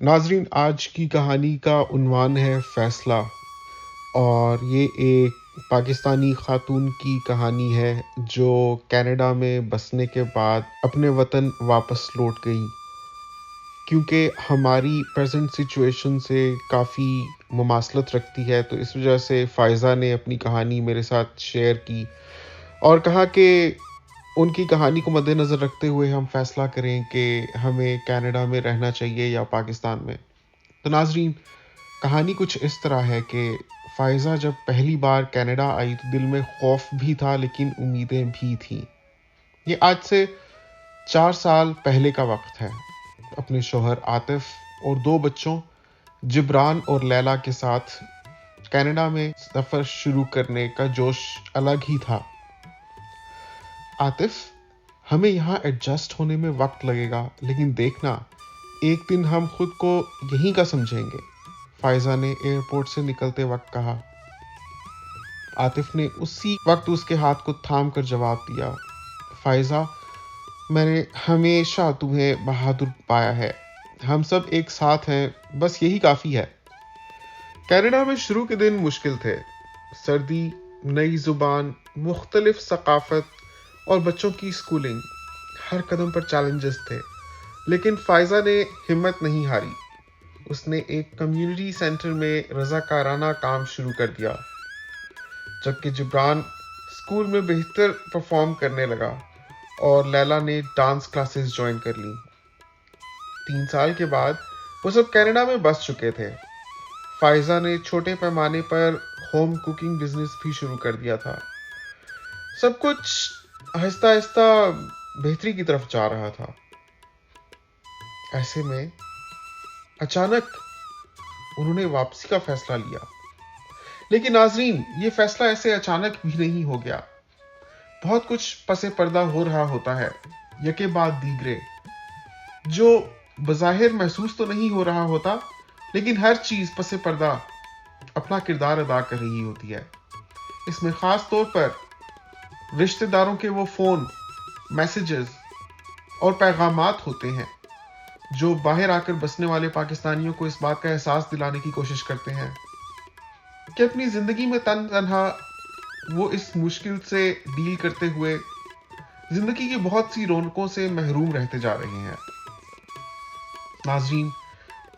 ناظرین، آج کی کہانی کا عنوان ہے فیصلہ، اور یہ ایک پاکستانی خاتون کی کہانی ہے جو کینیڈا میں بسنے کے بعد اپنے وطن واپس لوٹ گئی، کیونکہ ہماری پریزنٹ سچویشن سے کافی مماثلت رکھتی ہے، تو اس وجہ سے فائزہ نے اپنی کہانی میرے ساتھ شیئر کی اور کہا کہ ان کی کہانی کو مد نظر رکھتے ہوئے ہم فیصلہ کریں کہ ہمیں کینیڈا میں رہنا چاہیے یا پاکستان میں۔ تو ناظرین، کہانی کچھ اس طرح ہے کہ فائزہ جب پہلی بار کینیڈا آئی تو دل میں خوف بھی تھا لیکن امیدیں بھی تھیں۔ یہ آج سے 4 سال پہلے کا وقت ہے۔ اپنے شوہر عاطف اور 2 بچوں جبران اور لیلا کے ساتھ کینیڈا میں سفر شروع کرنے کا جوش الگ ہی تھا۔ عاطف، ہمیں یہاں ایڈجسٹ ہونے میں وقت لگے گا، لیکن دیکھنا ایک دن ہم خود کو یہیں کا سمجھیں گے، فائزہ نے ایئرپورٹ سے نکلتے وقت کہا۔ عاطف نے اسی وقت اس کے ہاتھ کو تھام کر جواب دیا، فائزہ، میں نے ہمیشہ تمہیں بہادر پایا ہے، ہم سب ایک ساتھ ہیں، بس یہی کافی ہے۔ کینیڈا میں شروع کے دن مشکل تھے۔ سردی، نئی زبان، مختلف ثقافت اور بچوں کی اسکولنگ، ہر قدم پر چیلنجز تھے، لیکن فائزہ نے ہمت نہیں ہاری۔ اس نے ایک کمیونٹی سینٹر میں رضاکارانہ کام شروع کر دیا، جبکہ جبران اسکول میں بہتر پرفارم کرنے لگا اور لیلا نے ڈانس کلاسز جوائن کر لیں۔ 3 سال کے بعد وہ سب کینیڈا میں بس چکے تھے۔ فائزہ نے چھوٹے پیمانے پر ہوم کوکنگ بزنس بھی شروع کر دیا تھا۔ سب کچھ آہستہ آہستہ بہتری کی طرف جا رہا تھا۔ ایسے میں اچانک انہوں نے واپسی کا فیصلہ لیا، لیکن ناظرین، یہ فیصلہ ایسے اچانک بھی نہیں ہو گیا۔ بہت کچھ پس پردہ ہو رہا ہوتا ہے، یکے بعد دیگرے، جو بظاہر محسوس تو نہیں ہو رہا ہوتا، لیکن ہر چیز پس پردہ اپنا کردار ادا کر رہی ہوتی ہے۔ اس میں خاص طور پر رشتہ داروں کے وہ فون، میسیجز اور پیغامات ہوتے ہیں جو باہر آ کر بسنے والے پاکستانیوں کو اس بات کا احساس دلانے کی کوشش کرتے ہیں کہ اپنی زندگی میں تنہا وہ اس مشکل سے ڈیل کرتے ہوئے زندگی کی بہت سی رونقوں سے محروم رہتے جا رہے ہیں۔ ناظرین،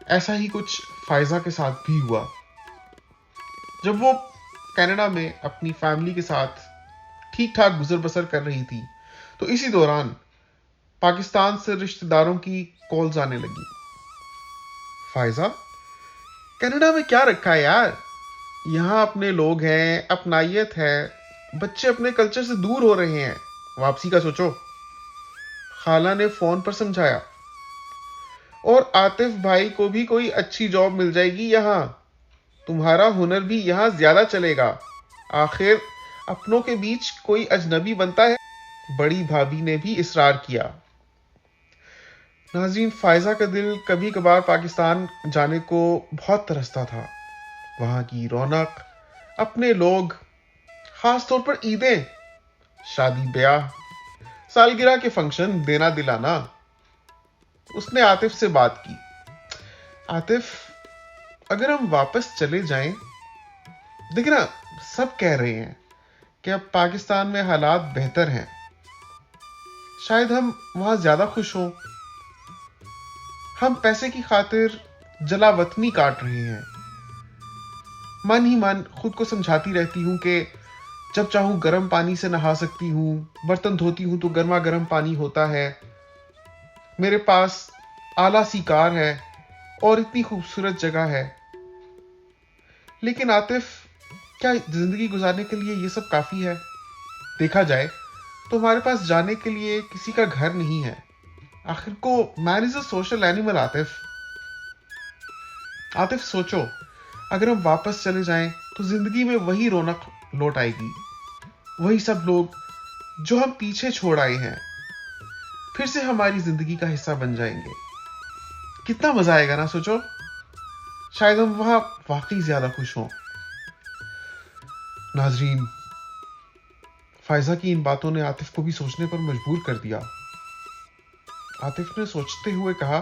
ایسا ہی کچھ فائزہ کے ساتھ بھی ہوا۔ جب وہ کینیڈا میں اپنی فیملی کے ساتھ ٹھیک ٹھاک گزر بسر کر رہی تھی تو اسی دوران پاکستان سے رشتہ داروں کی کالز آنے لگی۔ فائزہ، کینیڈا میں کیا رکھا ہے یار، یہاں اپنے لوگ ہیں، اپنائیت ہے، بچے اپنے کلچر سے دور ہو رہے ہیں، واپسی کا سوچو، خالہ نے فون پر سمجھایا۔ اور عاطف بھائی کو بھی کوئی اچھی جاب مل جائے گی یہاں، تمہارا ہنر بھی یہاں زیادہ چلے گا، آخر اپنوں کے بیچ کوئی اجنبی بنتا ہے، بڑی بھابھی نے بھی اصرار کیا۔ ناظرین، فائزہ کا دل کبھی کبھار پاکستان جانے کو بہت ترستا تھا۔ وہاں کی رونق، اپنے لوگ، خاص طور پر عیدیں، شادی بیاہ، سالگرہ کے فنکشن، دینا دلانا۔ اس نے عاطف سے بات کی، عاطف، اگر ہم واپس چلے جائیں، دیکھنا سب کہہ رہے ہیں کہ اب پاکستان میں حالات بہتر ہیں، شاید ہم وہاں زیادہ خوش ہوں، ہم پیسے کی خاطر جلا وطنی کاٹ رہے ہیں۔ من ہی من خود کو سمجھاتی رہتی ہوں کہ جب چاہوں گرم پانی سے نہا سکتی ہوں، برتن دھوتی ہوں تو گرما گرم پانی ہوتا ہے، میرے پاس اعلیٰ سی کار ہے اور اتنی خوبصورت جگہ ہے۔ لیکن عاطف، کیا زندگی گزارنے کے لیے یہ سب کافی ہے؟ دیکھا جائے تو ہمارے پاس جانے کے لیے کسی کا گھر نہیں ہے، آخر کو مین از اے سوشل اینیمل۔ عاطف سوچو، اگر ہم واپس چلے جائیں تو زندگی میں وہی رونق لوٹ آئے گی، وہی سب لوگ جو ہم پیچھے چھوڑ آئے ہیں پھر سے ہماری زندگی کا حصہ بن جائیں گے، کتنا مزہ آئے گا نا، سوچو، شاید ہم وہاں واقعی زیادہ خوش ہوں۔ ناظرین، فائزہ کی ان باتوں نے عاطف کو بھی سوچنے پر مجبور کر دیا۔ عاطف نے سوچتے ہوئے کہا،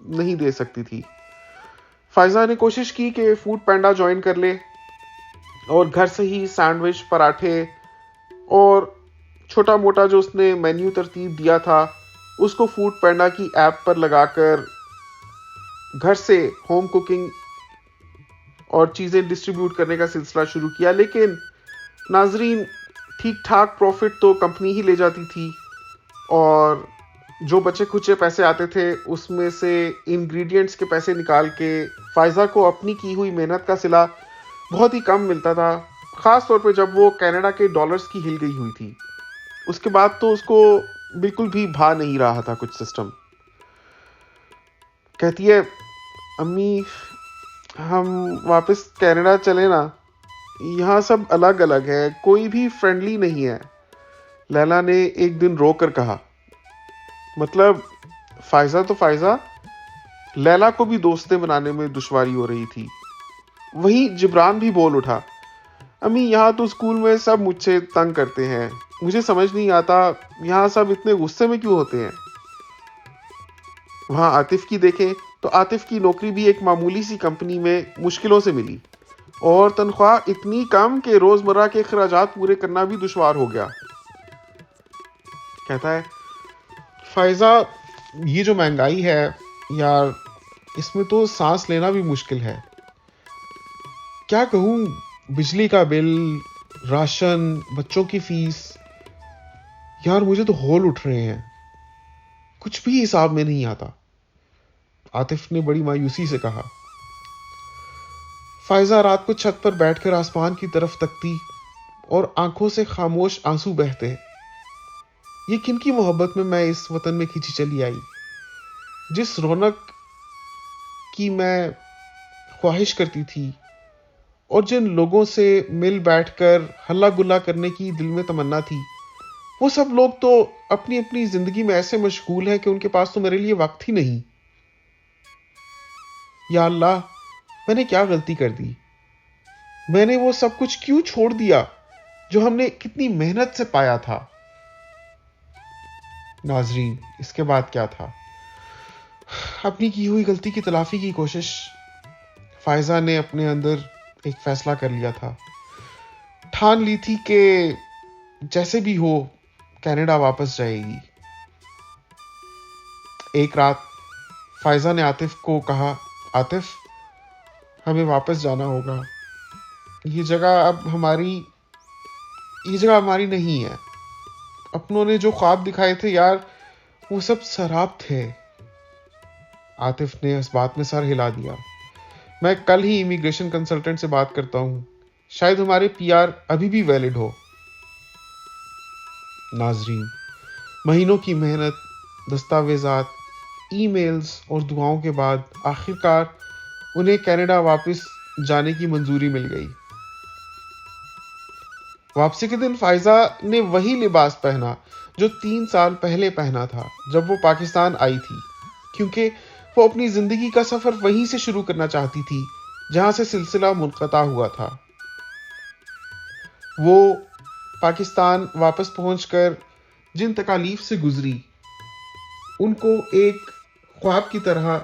نہیں دے سکتی تھی۔ فائزہ نے کوشش کی کہ فوڈ پینڈا جوائن کر لے اور گھر سے ہی سینڈوچ، پراٹھے اور چھوٹا موٹا جو اس نے مینیو ترتیب دیا تھا اس کو فوڈ پینڈا کی ایپ پر لگا کر گھر سے ہوم کوکنگ اور چیزیں ڈسٹریبیوٹ کرنے کا سلسلہ شروع کیا۔ لیکن ناظرین، ٹھیک ٹھاک پروفٹ تو کمپنی ہی لے جاتی تھی، اور جو بچے کھچے پیسے آتے تھے اس میں سے انگریڈینٹس کے پیسے نکال کے فائزہ کو اپنی کی ہوئی محنت کا صلہ بہت ہی کم ملتا تھا، خاص طور پہ جب وہ کینیڈا کے ڈالرز کی ہل گئی ہوئی تھی۔ اس کے بعد تو اس کو بالکل بھی بھا نہیں رہا تھا کچھ سسٹم۔ کہتی ہے، امی ہم واپس کینیڈا چلے نا، یہاں سب الگ الگ ہے، کوئی بھی فرینڈلی نہیں ہے، لیلا نے ایک دن رو کر کہا۔ مطلب فائزہ تو فائزہ، لیلا کو بھی دوستیں بنانے میں دشواری ہو رہی تھی۔ وہیں جبران بھی بول اٹھا، امی یہاں تو اسکول میں سب مجھ سے تنگ کرتے ہیں، مجھے سمجھ نہیں آتا یہاں سب اتنے غصے میں کیوں ہوتے ہیں۔ وہاں عاطف کی دیکھیں تو عاطف کی نوکری بھی ایک معمولی سی کمپنی میں مشکلوں سے ملی، اور تنخواہ اتنی کم کہ روزمرہ کے اخراجات پورے کرنا بھی دشوار ہو گیا۔ کہتا ہے، فائزہ یہ جو مہنگائی ہے یار، اس میں تو سانس لینا بھی مشکل ہے، کیا کہوں، بجلی کا بل، راشن، بچوں کی فیس، یار مجھے تو ہول اٹھ رہے ہیں، کچھ بھی حساب میں نہیں آتا۔ عاطف نے بڑی مایوسی سے کہا۔ فائزہ رات کو چھت پر بیٹھ کر آسمان کی طرف تکتی اور آنکھوں سے خاموش آنسو بہتے۔ یہ کن کی محبت میں اس وطن میں کھینچی چلی آئی، جس رونق کی میں خواہش کرتی تھی اور جن لوگوں سے مل بیٹھ کر ہلا گلا کرنے کی دل میں تمنا تھی، وہ سب لوگ تو اپنی اپنی زندگی میں ایسے مشغول ہیں کہ ان کے پاس تو میرے لیے وقت ہی نہیں۔ یا اللہ، میں نے کیا غلطی کر دی؟ میں نے وہ سب کچھ کیوں چھوڑ دیا جو ہم نے کتنی محنت سے پایا تھا؟ ناظرین، اس کے بعد کیا تھا؟ اپنی کی ہوئی غلطی کی تلافی کی کوشش، فائزہ نے اپنے اندر ایک فیصلہ کر لیا تھا، ٹھان لی تھی کہ جیسے بھی ہو کینیڈا واپس جائے گی۔ ایک رات فائزہ نے عاطف کو کہا، عاطف ہمیں واپس جانا ہوگا، یہ جگہ ہماری نہیں ہے، اپنوں نے جو خواب دکھائے تھے یار وہ سب سراب تھے۔ عاطف نے اس بات میں سر ہلا دیا، میں کل ہی امیگریشن کنسلٹنٹ سے بات کرتا ہوں، شاید ہمارے پی آر ابھی بھی ویلڈ ہو۔ ناظرین، مہینوں کی محنت، دستاویزات، ای میلز اور دعاؤں کے بعد آخرکار انہیں کینیڈا واپس جانے کی منظوری مل گئی۔ واپسی کے دن فائزہ نے وہی لباس پہنا جو 3 سال پہلے پہنا تھا جب وہ پاکستان آئی تھی، کیونکہ وہ اپنی زندگی کا سفر وہیں سے شروع کرنا چاہتی تھی جہاں سے سلسلہ منقطع ہوا تھا۔ وہ پاکستان واپس پہنچ کر جن تکالیف سے گزری ان کو ایک خواب کی طرح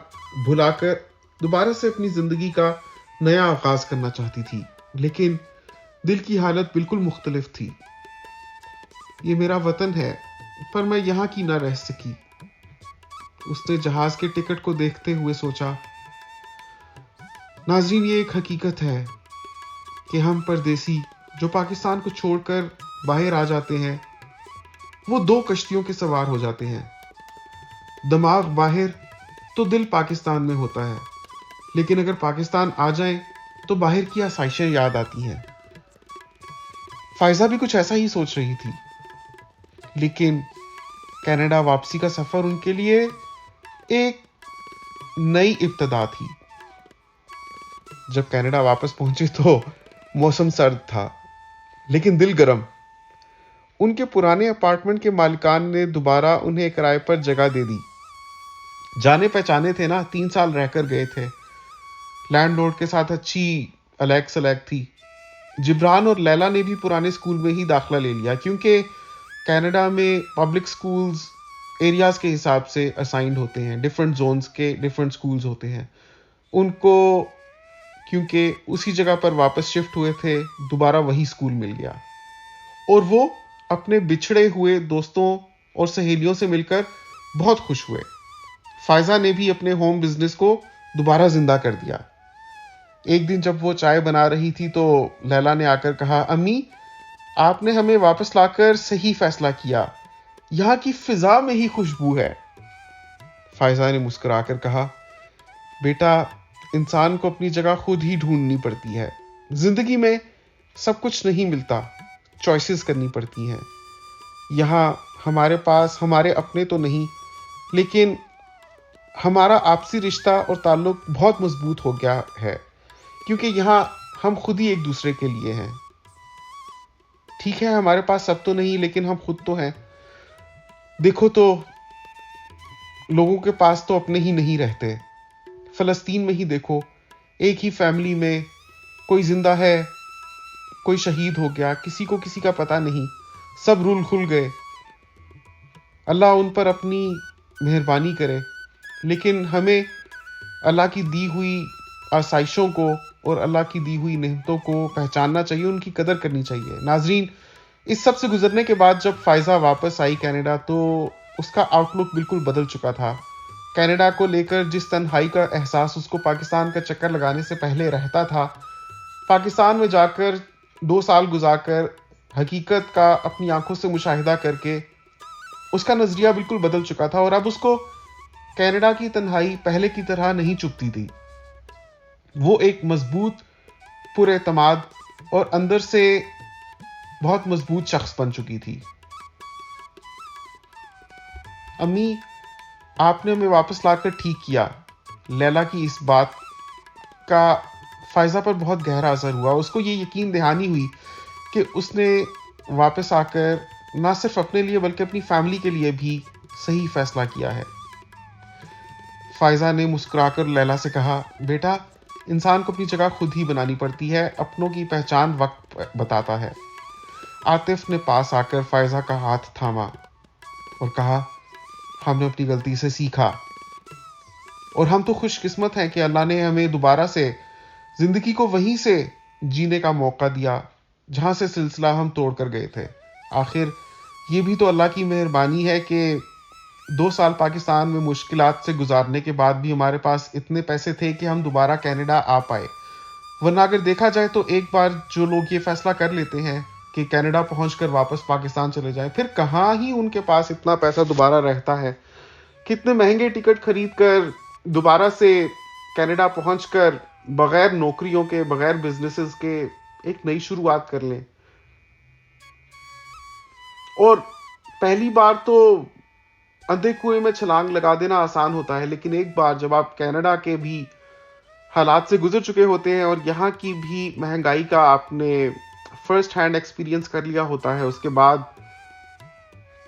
بھلا کر دوبارہ سے اپنی زندگی کا نیا آغاز کرنا چاہتی تھی، لیکن دل کی حالت بالکل مختلف تھی۔ یہ میرا وطن ہے پر میں یہاں کی نہ رہ سکی، اس نے جہاز کے ٹکٹ کو دیکھتے ہوئے سوچا۔ ناظرین، یہ ایک حقیقت ہے کہ ہم پردیسی جو پاکستان کو چھوڑ کر باہر آ جاتے ہیں وہ 2 کشتیوں کے سوار ہو جاتے ہیں، دماغ باہر تو دل پاکستان میں ہوتا ہے، لیکن اگر پاکستان آ جائیں تو باہر کی آسائشیں یاد آتی ہیں۔ فائزہ بھی کچھ ایسا ہی سوچ رہی تھی، لیکن کینیڈا واپسی کا سفر ان کے لیے ایک نئی ابتدا تھی۔ جب کینیڈا واپس پہنچے تو موسم سرد تھا لیکن دل گرم۔ ان کے پرانے اپارٹمنٹ کے مالکان نے دوبارہ انہیں کرائے پر جگہ دے دی۔ جانے پہچانے تھے نا، 3 سال رہ کر گئے تھے، لینڈ لورڈ کے ساتھ اچھی الیک سلیک تھی۔ جبران اور لیلا نے بھی پرانے اسکول میں ہی داخلہ لے لیا، کیونکہ کینیڈا میں پبلک اسکولز ایریاز کے حساب سے اسائنڈ ہوتے ہیں، ڈفرینٹ زونز کے ڈفرینٹ سکولز ہوتے ہیں. ان کو کیونکہ اسی جگہ پر واپس شفٹ ہوئے تھے، دوبارہ وہی سکول مل گیا اور وہ اپنے بچھڑے ہوئے دوستوں اور سہیلیوں سے مل کر بہت خوش ہوئے. فائزہ نے بھی اپنے ہوم بزنس کو دوبارہ زندہ کر دیا. ایک دن جب وہ چائے بنا رہی تھی تو لیلا نے آ کر کہا، امی آپ نے ہمیں واپس لا کر صحیح فیصلہ کیا، یہاں کی فضا میں ہی خوشبو ہے. فائزہ نے مسکرا کر کہا، بیٹا انسان کو اپنی جگہ خود ہی ڈھونڈنی پڑتی ہے. زندگی میں سب کچھ نہیں ملتا، چوائسز کرنی پڑتی ہیں. یہاں ہمارے پاس ہمارے اپنے تو نہیں، لیکن ہمارا آپسی رشتہ اور تعلق بہت مضبوط ہو گیا ہے، کیونکہ یہاں ہم خود ہی ایک دوسرے کے لیے ہیں. ٹھیک ہے ہمارے پاس سب تو نہیں، لیکن ہم خود تو ہیں. دیکھو تو لوگوں کے پاس تو اپنے ہی نہیں رہتے. فلسطین میں ہی دیکھو، ایک ہی فیملی میں کوئی زندہ ہے، کوئی شہید ہو گیا، کسی کو کسی کا پتہ نہیں، سب رول کھل گئے. اللہ ان پر اپنی مہربانی کرے، لیکن ہمیں اللہ کی دی ہوئی آسائشوں کو اور اللہ کی دی ہوئی نعمتوں کو پہچاننا چاہیے، ان کی قدر کرنی چاہیے. ناظرین، اس سب سے گزرنے کے بعد جب فائزہ واپس آئی کینیڈا تو اس کا آؤٹ لک بالکل بدل چکا تھا. کینیڈا کو لے کر جس تنہائی کا احساس اس کو پاکستان کا چکر لگانے سے پہلے رہتا تھا، پاکستان میں جا کر 2 سال گزار کر حقیقت کا اپنی آنکھوں سے مشاہدہ کر کے اس کا نظریہ بالکل بدل چکا تھا، اور اب اس کو کینیڈا کی تنہائی پہلے کی طرح نہیں چبھتی تھی. وہ ایک مضبوط، پر اعتماد اور اندر سے بہت مضبوط شخص بن چکی تھی. امی آپ نے ہمیں واپس لا کر ٹھیک کیا. لیلا کی اس بات کا فائزہ پر بہت گہرا اثر ہوا. اس کو یہ یقین دہانی ہوئی کہ اس نے واپس آ کر نہ صرف اپنے لیے بلکہ اپنی فیملی کے لیے بھی صحیح فیصلہ کیا ہے. فائزہ نے مسکرا کر لیلا سے کہا، بیٹا انسان کو اپنی جگہ خود ہی بنانی پڑتی ہے، اپنوں کی پہچان وقت بتاتا ہے. عاطف نے پاس آ کر فائزہ کا ہاتھ تھاما اور کہا، ہم نے اپنی غلطی سے سیکھا، اور ہم تو خوش قسمت ہیں کہ اللہ نے ہمیں دوبارہ سے زندگی کو وہیں سے جینے کا موقع دیا جہاں سے سلسلہ ہم توڑ کر گئے تھے. آخر یہ بھی تو اللہ کی مہربانی ہے کہ 2 سال پاکستان میں مشکلات سے گزارنے کے بعد بھی ہمارے پاس اتنے پیسے تھے کہ ہم دوبارہ کینیڈا آ پائے. ورنہ اگر دیکھا جائے تو ایک بار جو لوگ یہ فیصلہ کر لیتے ہیں کہ کینیڈا پہنچ کر واپس پاکستان چلے جائیں، پھر کہاں ہی ان کے پاس اتنا پیسہ دوبارہ رہتا ہے. کتنے مہنگے ٹکٹ خرید کر دوبارہ سے کینیڈا پہنچ کر بغیر نوکریوں کے، بغیر بزنسز کے ایک نئی شروعات کر لیں. اور پہلی بار تو اندھے کنویں میں چھلانگ لگا دینا آسان ہوتا ہے، لیکن ایک بار جب آپ کینیڈا کے بھی حالات سے گزر چکے ہوتے ہیں اور یہاں کی بھی مہنگائی کا آپ نے فرسٹ ہینڈ ایکسپیرینس کر لیا ہوتا ہے، اس کے بعد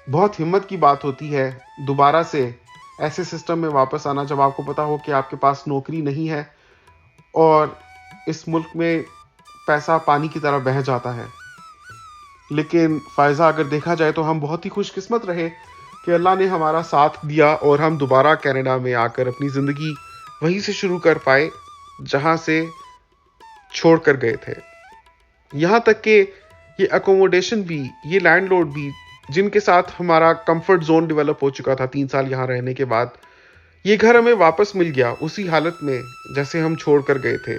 بہت ہمت کی بات ہوتی ہے دوبارہ سے ایسے سسٹم میں واپس آنا جب آپ کو پتا ہو کہ آپ کے پاس نوکری نہیں ہے اور اس ملک میں پیسہ پانی کی طرح بہہ جاتا ہے. لیکن فائزہ اگر دیکھا جائے تو ہم بہت ہی خوش قسمت رہے کہ اللہ نے ہمارا ساتھ دیا اور ہم دوبارہ کینیڈا میں آ کر اپنی زندگی وہیں سے شروع کر پائے جہاں سے چھوڑ کر گئے تھے. یہاں تک کہ یہ اکوموڈیشن بھی، یہ لینڈ لورڈ بھی جن کے ساتھ ہمارا کمفرٹ زون ڈیولپ ہو چکا تھا 3 سال یہاں رہنے کے بعد، یہ گھر ہمیں واپس مل گیا اسی حالت میں جیسے ہم چھوڑ کر گئے تھے.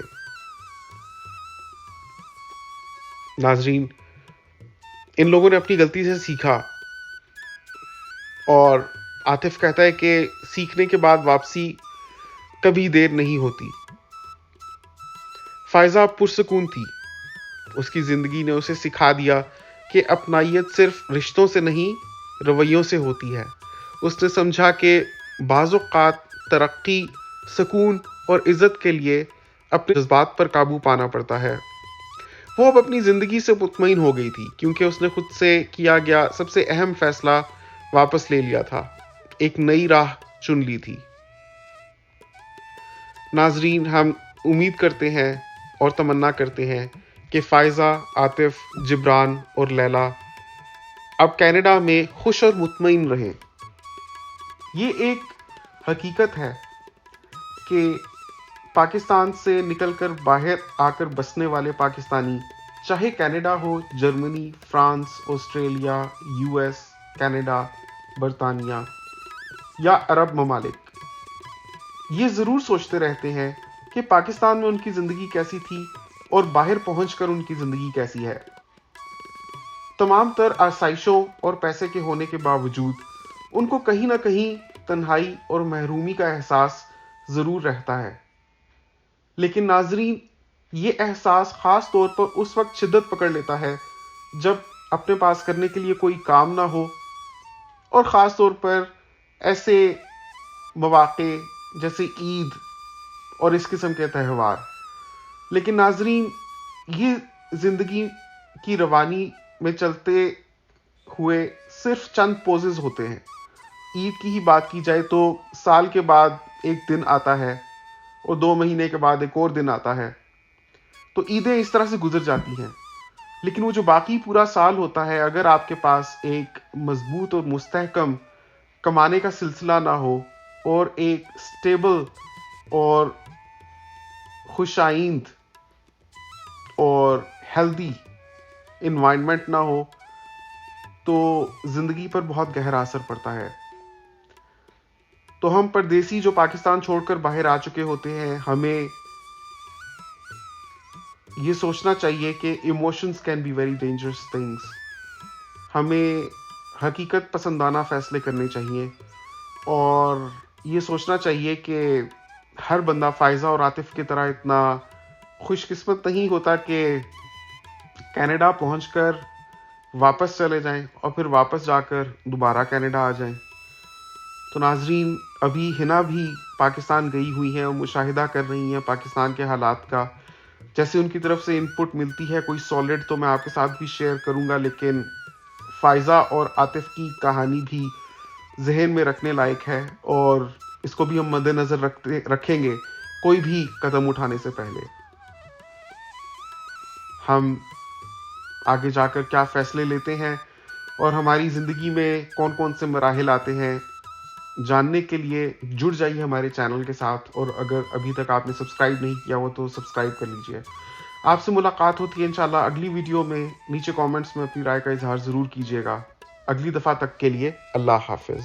ناظرین، ان لوگوں نے اپنی غلطی سے سیکھا، اور عاطف کہتا ہے کہ سیکھنے کے بعد واپسی کبھی دیر نہیں ہوتی. فائزہ پرسکون تھی. اس کی زندگی نے اسے سکھا دیا کہ اپنائیت صرف رشتوں سے نہیں، رویوں سے ہوتی ہے. اس نے سمجھا کہ بعض اوقات ترقی، سکون اور عزت کے لیے اپنے جذبات پر قابو پانا پڑتا ہے. وہ اب اپنی زندگی سے مطمئن ہو گئی تھی کیونکہ اس نے خود سے کیا گیا سب سے اہم فیصلہ واپس لے لیا تھا، ایک نئی راہ چن لی تھی. ناظرین، ہم امید کرتے ہیں اور تمنا کرتے ہیں کہ فائزہ، عاطف، جبران اور لیلا اب کینیڈا میں خوش اور مطمئن رہیں. یہ ایک حقیقت ہے کہ پاکستان سے نکل کر باہر آ کر بسنے والے پاکستانی، چاہے کینیڈا ہو، Germany, France, Australia, U S, Canada, برطانیہ یا عرب ممالک، یہ ضرور سوچتے رہتے ہیں کہ پاکستان میں ان کی زندگی کیسی تھی اور باہر پہنچ کر ان کی زندگی کیسی ہے۔ تمام تر آسائشوں اور پیسے کے ہونے کے باوجود ان کو کہیں نہ کہیں تنہائی اور محرومی کا احساس ضرور رہتا ہے۔ لیکن ناظرین، یہ احساس خاص طور پر اس وقت شدت پکڑ لیتا ہے جب اپنے پاس کرنے کے لیے کوئی کام نہ ہو، اور خاص طور پر ایسے مواقع جیسے عید اور اس قسم کے تہوار۔ لیکن ناظرین، یہ زندگی کی روانی میں چلتے ہوئے صرف چند پوزز ہوتے ہیں۔ عید کی ہی بات کی جائے تو سال کے بعد ایک دن آتا ہے اور 2 مہینے کے بعد ایک اور دن آتا ہے، تو عیدیں اس طرح سے گزر جاتی ہیں۔ لیکن وہ جو باقی پورا سال ہوتا ہے، اگر آپ کے پاس ایک مضبوط اور مستحکم کمانے کا سلسلہ نہ ہو اور ایک سٹیبل اور خوش آئند اور ہیلدی انوائرمنٹ نہ ہو، تو زندگی پر بہت گہرا اثر پڑتا ہے۔ تو ہم پردیسی جو پاکستان چھوڑ کر باہر آ چکے ہوتے ہیں، ہمیں یہ سوچنا چاہیے کہ emotions can be very dangerous things. ہمیں حقیقت پسندانہ فیصلے کرنے چاہیے اور یہ سوچنا چاہیے کہ ہر بندہ فائزہ اور عاطف کی طرح اتنا خوش قسمت نہیں ہوتا کہ کینیڈا پہنچ کر واپس چلے جائیں اور پھر واپس جا کر دوبارہ کینیڈا آ جائیں۔ تو ناظرین، ابھی ہنا بھی پاکستان گئی ہوئی ہیں اور مشاہدہ کر رہی ہیں پاکستان کے حالات کا۔ جیسے ان کی طرف سے انپٹ ملتی ہے کوئی سالڈ تو میں آپ کے ساتھ بھی شیئر کروں گا، لیکن فائزہ اور عاطف کی کہانی بھی ذہن میں رکھنے لائق ہے اور اس کو بھی ہم مد نظر رکھیں گے کوئی بھی قدم اٹھانے سے پہلے۔ ہم آگے جا کر کیا فیصلے لیتے ہیں اور ہماری زندگی میں کون کون سے مراحل آتے ہیں، جاننے کے لیے جڑ جائیے ہمارے چینل کے ساتھ، اور اگر ابھی تک آپ نے سبسکرائب نہیں کیا ہو تو سبسکرائب کر لیجئے۔ آپ سے ملاقات ہوتی ہے انشاءاللہ اگلی ویڈیو میں۔ نیچے کامنٹس میں اپنی رائے کا اظہار ضرور کیجیے گا۔ اگلی دفعہ تک کے لیے اللہ حافظ۔